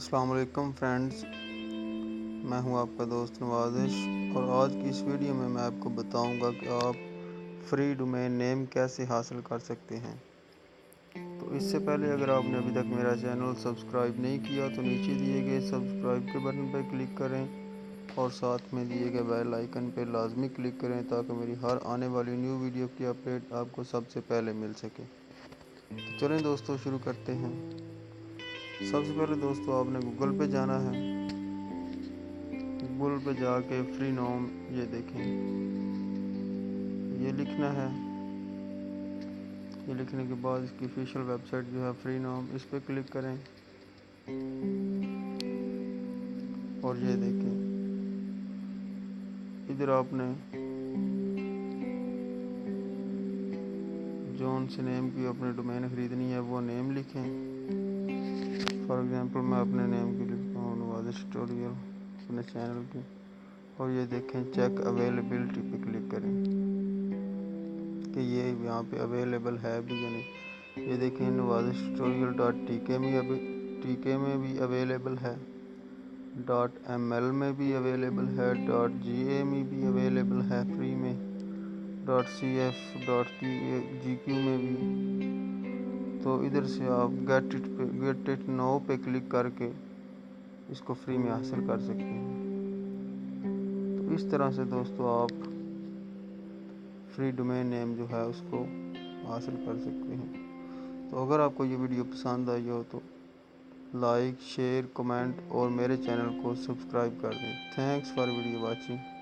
السلام علیکم فرینڈز، میں ہوں آپ کا دوست نوازش، اور آج کی اس ویڈیو میں آپ کو بتاؤں گا کہ آپ فری ڈومین نیم کیسے حاصل کر سکتے ہیں۔ تو اس سے پہلے اگر آپ نے ابھی تک میرا چینل سبسکرائب نہیں کیا تو نیچے دیے گئے سبسکرائب کے بٹن پر کلک کریں اور ساتھ میں دیے گئے بیل آئیکن پہ لازمی کلک کریں تاکہ میری ہر آنے والی نیو ویڈیو کی اپڈیٹ آپ کو سب سے پہلے مل سکے۔ تو چلیں دوستو شروع کرتے ہیں۔ سب سے پہلے دوستو آپ نے گوگل پہ جانا ہے۔ گوگل پہ جا کے فری نوم یہ دیکھیں، یہ لکھنا ہے۔ یہ لکھنے کے بعد اس کی آفیشیل ویب سائٹ جو ہے فری نوم، اس پہ کلک کریں اور یہ دیکھیں ادھر آپ نے جون سے نیم کی اپنے ڈومین خریدنی ہے وہ نیم لکھیں۔ فار ایگزامپل میں اپنے نیم کی لکھتا ہوں نوازش ٹیوٹوریل اپنے چینل کی، اور یہ دیکھیں چیک اویلیبلٹی پہ کلک کریں کہ یہ یہاں پہ اویلیبل ہے بھی یا نہیں۔ یہ دیکھیں نوازش ٹیوٹوریل .tk میں بھی اویلیبل ہے، .ml میں بھی اویلیبل ہے، .ga میں بھی اویلیبل ہے فری میں، .cf .gq میں بھی۔ تو ادھر سے آپ گیٹ اٹ نو پہ کلک کر کے اس کو فری میں حاصل کر سکتے ہیں۔ تو اس طرح سے دوستو آپ فری ڈومین نیم جو ہے اس کو حاصل کر سکتے ہیں۔ تو اگر آپ کو یہ ویڈیو پسند آئی ہو تو لائک، شیئر، کمنٹ اور میرے چینل کو سبسکرائب کر دیں۔ Thanks for video watching.